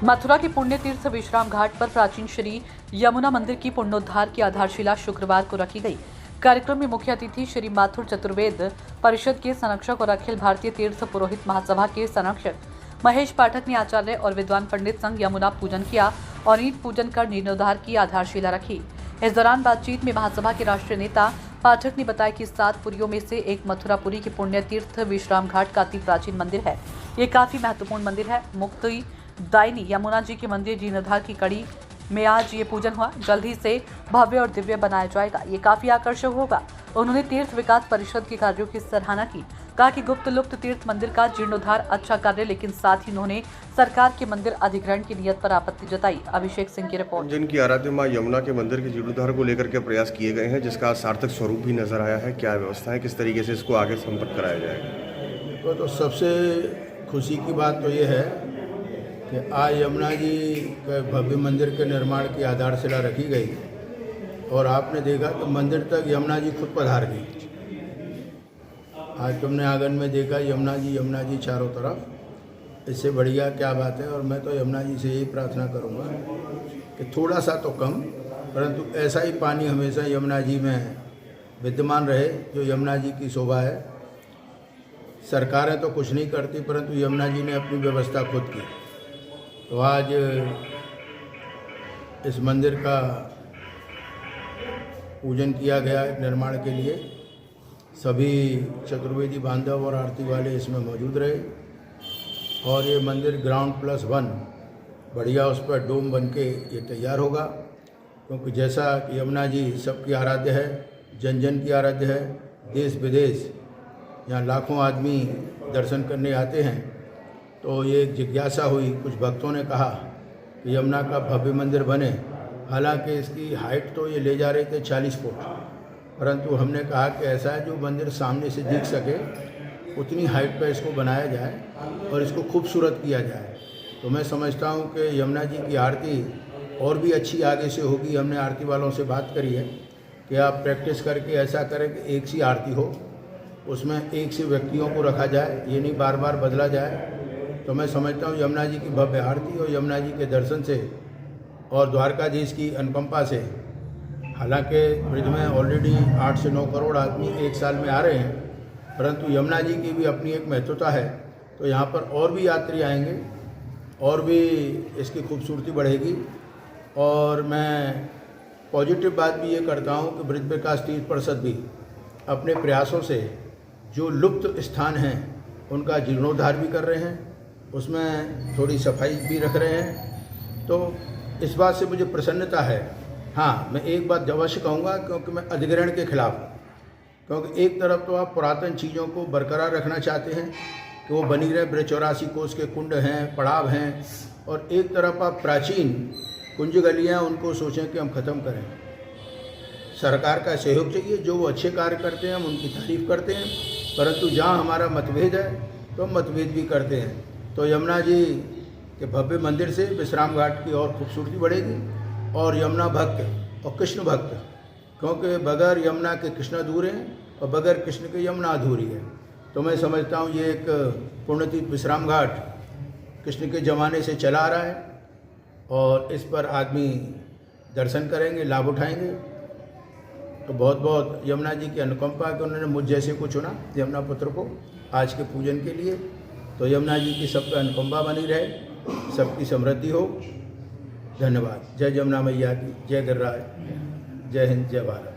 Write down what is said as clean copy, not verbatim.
मथुरा के पुण्य तीर्थ विश्राम घाट पर प्राचीन श्री यमुना मंदिर की पुण्योद्धार की आधारशिला शुक्रवार को रखी गई। कार्यक्रम में मुख्य अतिथि श्री माथुर चतुर्वेद परिषद के संरक्षक और अखिल भारतीय तीर्थ पुरोहित महासभा के संरक्षक महेश पाठक ने आचार्य और विद्वान पंडित संग यमुना पूजन किया और ईंट पूजन कर जीर्णोद्धार की आधारशिला रखी। इस दौरान बातचीत में महासभा के राष्ट्रीय नेता पाठक ने बताया कि 7 पुरियों में से एक मथुरापुरी के पुण्य तीर्थ विश्राम घाट का अति प्राचीन मंदिर है। ये काफी महत्वपूर्ण मंदिर है। मुक्ति दायिनी यमुना जी के मंदिर जीर्णोद्धार की कड़ी में आज ये पूजन हुआ। जल्द ही से भव्य और दिव्य बनाया जाएगा। ये काफी आकर्षक होगा। उन्होंने तीर्थ विकास परिषद के कार्यों की सराहना की। कहा कि गुप्त लुप्त तीर्थ मंदिर का जीर्णोद्धार अच्छा कार्य, लेकिन साथ ही उन्होंने सरकार के मंदिर अधिग्रहण की नियत पर आपत्ति जताई। अभिषेक सिंह की रिपोर्ट। जिनकी आराध्य मां यमुना के मंदिर के जीर्णोद्धार को लेकर के प्रयास किए गए हैं, जिसका सार्थक स्वरूप भी नजर आया है। क्या व्यवस्था है, किस तरीके से इसको आगे संपन्न कराया जाएगा? तो सबसे खुशी की बात तो ये है कि आज यमुना जी के भव्य मंदिर के निर्माण की आधारशिला रखी गई और आपने देखा कि मंदिर तक यमुना जी खुद पधार गई। आज तुमने आंगन में देखा यमुना जी चारों तरफ। इससे बढ़िया क्या बात है। और मैं तो यमुना जी से यही प्रार्थना करूंगा कि थोड़ा सा तो कम, परंतु ऐसा ही पानी हमेशा यमुना जी में विद्यमान रहे जो यमुना जी की शोभा है। सरकारें तो कुछ नहीं करती, परंतु यमुना जी ने अपनी व्यवस्था खुद की। तो आज इस मंदिर का पूजन किया गया निर्माण के लिए। सभी चतुर्वेदी बांधव और आरती वाले इसमें मौजूद रहे और ये मंदिर ग्राउंड +1 बढ़िया उस पर डोम बन के ये तैयार होगा। क्योंकि जैसा कि यमुना जी सबकी आराध्य है, जन जन की आराध्य है। देश विदेश यहाँ लाखों आदमी दर्शन करने आते हैं। तो ये एक जिज्ञासा हुई, कुछ भक्तों ने कहा कि यमुना का भव्य मंदिर बने। हालांकि इसकी हाइट तो ये ले जा रहे थे 40 फुट, परंतु हमने कहा कि ऐसा है जो मंदिर सामने से दिख सके उतनी हाइट पर इसको बनाया जाए और इसको खूबसूरत किया जाए। तो मैं समझता हूँ कि यमुना जी की आरती और भी अच्छी आगे से होगी। हमने आरती वालों से बात करी है कि आप प्रैक्टिस करके ऐसा करें कि एक सी आरती हो, उसमें एक से व्यक्तियों को रखा जाए, ये नहीं बार बार बदला जाए। तो मैं समझता हूँ यमुना जी की भव्य आरती और यमुना जी के दर्शन से और द्वारकाधीश की अनुकंपा से, हालांकि ब्रिज में ऑलरेडी 8 से 9 करोड़ आदमी एक साल में आ रहे हैं, परंतु यमुना जी की भी अपनी एक महत्वता है। तो यहाँ पर और भी यात्री आएंगे और भी इसकी खूबसूरती बढ़ेगी। और मैं पॉजिटिव बात भी ये करता हूँ कि ब्रिज विकास तीर्थ परिषद भी अपने प्रयासों से जो लुप्त स्थान हैं उनका जीर्णोद्धार भी कर रहे हैं, उसमें थोड़ी सफाई भी रख रहे हैं। तो इस बात से मुझे प्रसन्नता है। हाँ, मैं एक बात अवश्य कहूँगा, क्योंकि मैं अधिग्रहण के खिलाफ हूँ। क्योंकि एक तरफ तो आप पुरातन चीज़ों को बरकरार रखना चाहते हैं कि वो बनी रहे। ब्रज 84 कोस के कुंड हैं, पड़ाव हैं, और एक तरफ आप प्राचीन कुंज गलियाँ उनको सोचें कि हम ख़त्म करें। सरकार का सहयोग चाहिए। जो वो अच्छे कार्य करते हैं हम उनकी तारीफ़ करते हैं, परंतु जहाँ हमारा मतभेद है तो हम मतभेद भी करते हैं। तो यमुना जी के भव्य मंदिर से विश्राम घाट की और खूबसूरती बढ़ेगी और यमुना भक्त और कृष्ण भक्त, क्योंकि बगैर यमुना के कृष्ण अधूरे हैं और बगैर कृष्ण के यमुना अधूरी है। तो मैं समझता हूँ ये एक पुण्यतीर्थ विश्राम घाट कृष्ण के ज़माने से चला आ रहा है और इस पर आदमी दर्शन करेंगे, लाभ उठाएंगे। तो बहुत बहुत यमुना जी की अनुकंपा कि उन्होंने मुझ जैसे को चुना यमुना पुत्र को आज के पूजन के लिए। तो यमुना जी की सब पर अनुकंपा बनी रहे, सबकी समृद्धि हो। धन्यवाद। जय यमुना मैया की, जय गिरिराज, जय हिंद, जय भारत।